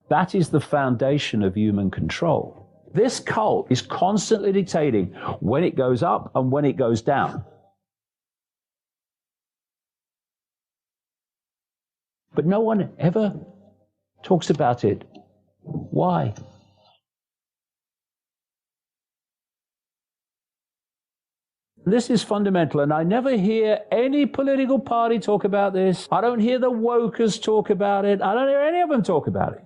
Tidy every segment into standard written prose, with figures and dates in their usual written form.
That is the foundation of human control. This cult is constantly dictating when it goes up and when it goes down. But no one ever talks about it. Why? This is fundamental, and I never hear any political party talk about this. I don't hear the wokers talk about it. I don't hear any of them talk about it.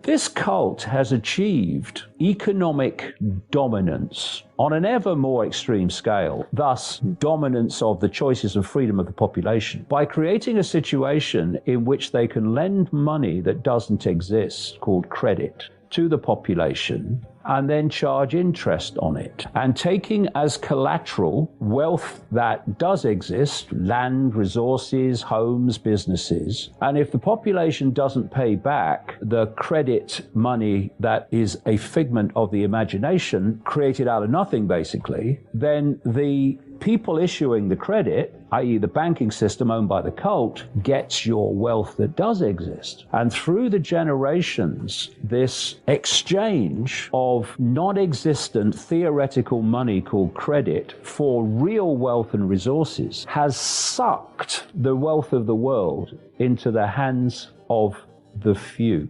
This cult has achieved economic dominance on an ever more extreme scale, thus dominance of the choices and freedom of the population, by creating a situation in which they can lend money that doesn't exist, called credit, to the population, and then charge interest on it, and taking as collateral wealth that does exist, land, resources, homes, businesses. And if the population doesn't pay back the credit money that is a figment of the imagination, created out of nothing basically, then the people issuing the credit, i.e. the banking system owned by the cult, gets your wealth that does exist. And through the generations, this exchange of non-existent theoretical money called credit for real wealth and resources has sucked the wealth of the world into the hands of the few.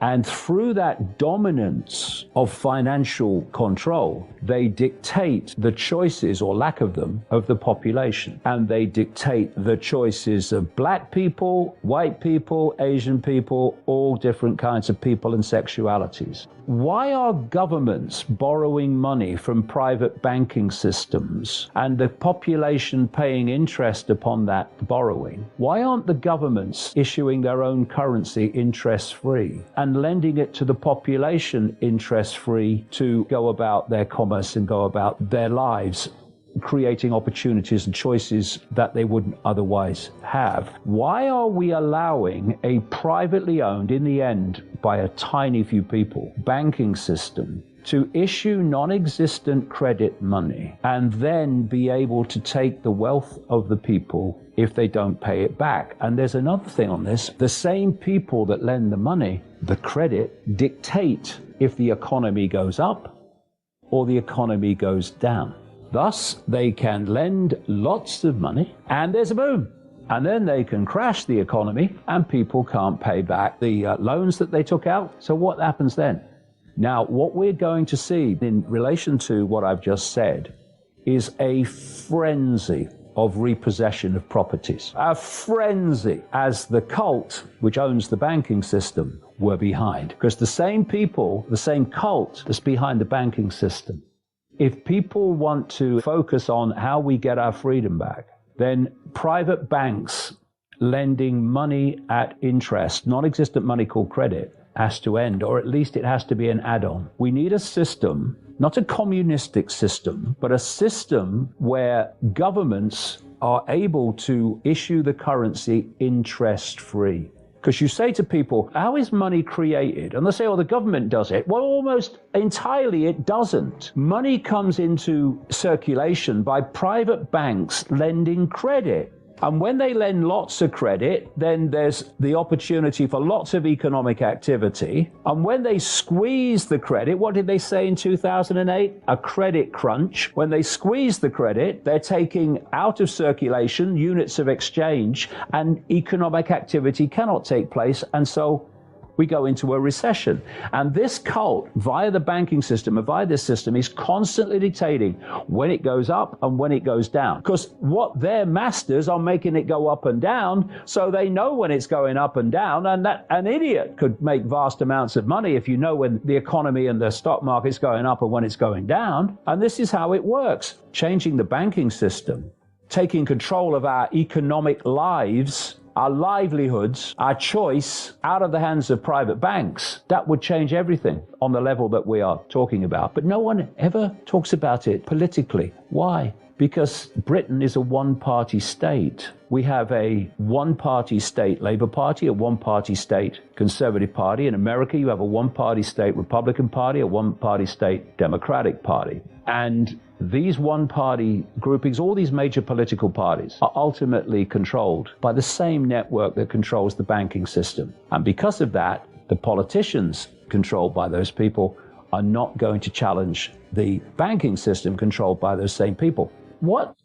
And through that dominance of financial control, they dictate the choices, or lack of them, of the population. And they dictate the choices of black people, white people, Asian people, all different kinds of people and sexualities. Why are governments borrowing money from private banking systems and the population paying interest upon that borrowing? Why aren't the governments issuing their own currency interest-free and lending it to the population interest-free to go about their commerce and go about their lives, creating opportunities and choices that they wouldn't otherwise have? Why are we allowing a privately owned, in the end by a tiny few people, banking system to issue non-existent credit money and then be able to take the wealth of the people if they don't pay it back? And there's another thing on this. The same people that lend the money, the credit, dictate if the economy goes up or the economy goes down. Thus, they can lend lots of money and there's a boom. And then they can crash the economy and people can't pay back the loans that they took out. So what happens then? Now, what we're going to see in relation to what I've just said is a frenzy of repossession of properties. A frenzy, as the cult, which owns the banking system, were behind. Because the same people, the same cult that's behind the banking system, if people want to focus on how we get our freedom back, then private banks lending money at interest, non-existent money called credit, has to end, or at least it has to be an add-on. We need a system, not a communistic system, but a system where governments are able to issue the currency interest-free. Because you say to people, how is money created? And they say, oh, the government does it. Well, almost entirely it doesn't. Money comes into circulation by private banks lending credit. And when they lend lots of credit, then there's the opportunity for lots of economic activity. And when they squeeze the credit, what did they say in 2008? A credit crunch. When they squeeze the credit, they're taking out of circulation units of exchange, and economic activity cannot take place. And so we go into a recession. And this cult, via the banking system and via this system, is constantly dictating when it goes up and when it goes down. Because what their masters are making it go up and down, so they know when it's going up and down. And that an idiot could make vast amounts of money if you know when the economy and the stock market's going up and when it's going down. And this is how it works. Changing the banking system, taking control of our economic lives, our livelihoods, our choice out of the hands of private banks, that would change everything on the level that we are talking about. But no one ever talks about it politically. Why? Because Britain is a one-party state. We have a one-party state Labour Party, a one-party state Conservative Party. In America, you have a one-party state Republican Party, a one-party state Democratic Party. And these one-party groupings, all these major political parties, are ultimately controlled by the same network that controls the banking system. And because of that, The politicians controlled by those people are not going to challenge the banking system controlled by those same people. What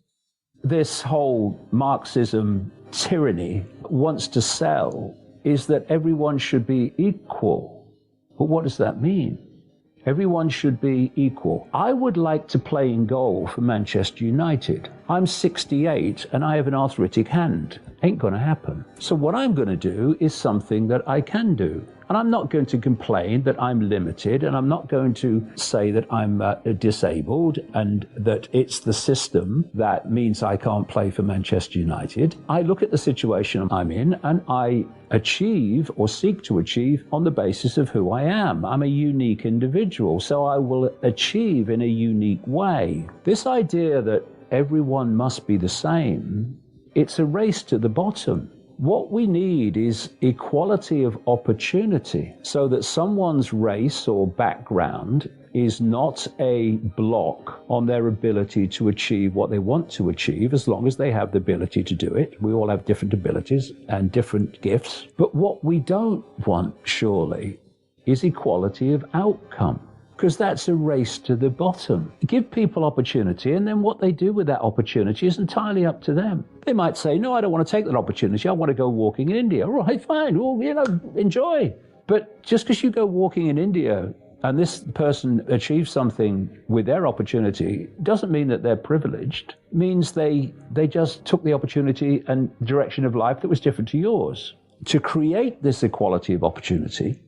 this whole Marxism tyranny wants to sell is that everyone should be equal. But what does that mean? Everyone should be equal. I would like to play in goal for Manchester United. I'm 68 and I have an arthritic hand. Ain't gonna happen. So what I'm gonna do is something that I can do. And I'm not going to complain that I'm limited, and I'm not going to say that I'm disabled and that it's the system that means I can't play for Manchester United. I look at the situation I'm in and I achieve or seek to achieve on the basis of who I am. I'm a unique individual, so I will achieve in a unique way. This idea that everyone must be the same, it's a race to the bottom. What we need is equality of opportunity so that someone's race or background is not a block on their ability to achieve what they want to achieve, as long as they have the ability to do it. We all have different abilities and different gifts. But what we don't want, surely, is equality of outcome, because that's a race to the bottom. Give people opportunity, and then what they do with that opportunity is entirely up to them. They might say, no, I don't want to take that opportunity. I want to go walking in India. All right, fine. Well, enjoy. But just because you go walking in India and this person achieves something with their opportunity doesn't mean that they're privileged. It means they just took the opportunity and direction of life that was different to yours. To create this equality of opportunity,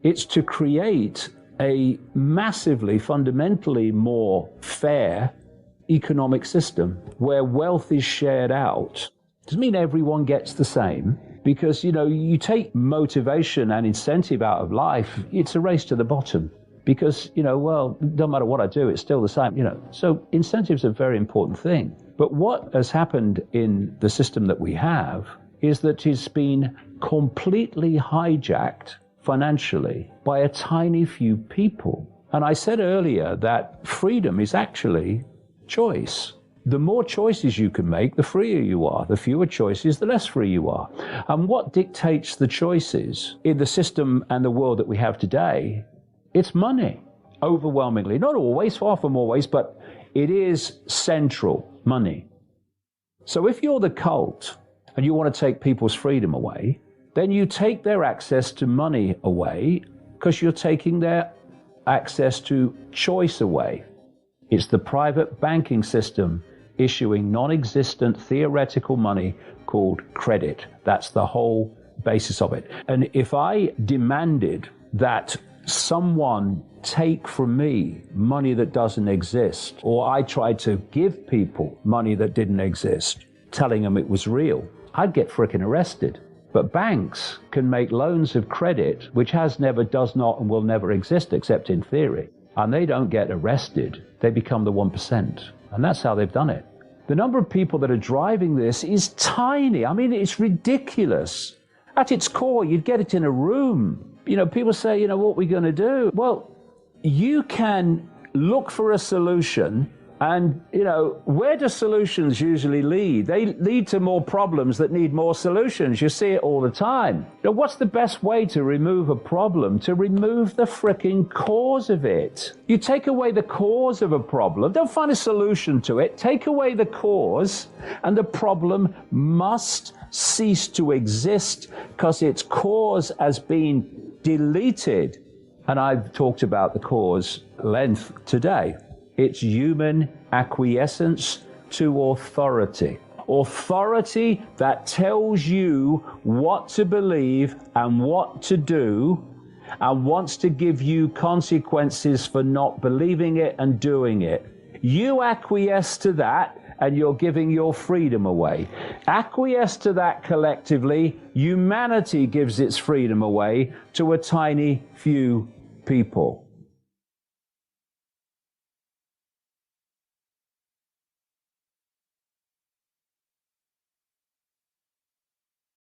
it's to create a massively, fundamentally more fair economic system where wealth is shared out. Doesn't mean everyone gets the same, because, you take motivation and incentive out of life, it's a race to the bottom. Because, well, no matter what I do, it's still the same, So incentives are a very important thing. But what has happened in the system that we have is that it's been completely hijacked financially by a tiny few people. And I said earlier that freedom is actually choice. The more choices you can make, the freer you are. The fewer choices, the less free you are. And what dictates the choices in the system and the world that we have today? It's money, overwhelmingly. Not always, far from always, but it is central, money. So if you're the cult and you want to take people's freedom away, then you take their access to money away, because you're taking their access to choice away. It's the private banking system issuing non-existent theoretical money called credit. That's the whole basis of it. And if I demanded that someone take from me money that doesn't exist, or I tried to give people money that didn't exist, telling them it was real, I'd get frickin' arrested. But banks can make loans of credit, which has never, does not, and will never exist except in theory. And they don't get arrested. They become the 1%. And that's how they've done it. The number of people that are driving this is tiny. I mean, it's ridiculous. At its core, you'd get it in a room. People say, what are we going to do? Well, you can look for a solution. And, where do solutions usually lead? They lead to more problems that need more solutions. You see it all the time. What's the best way to remove a problem? To remove the frickin' cause of it. You take away the cause of a problem. Don't find a solution to it. Take away the cause, and the problem must cease to exist because its cause has been deleted. And I've talked about the cause length today. It's human acquiescence to authority. Authority that tells you what to believe and what to do, and wants to give you consequences for not believing it and doing it. You acquiesce to that, and you're giving your freedom away. Acquiesce to that collectively, humanity gives its freedom away to a tiny few people.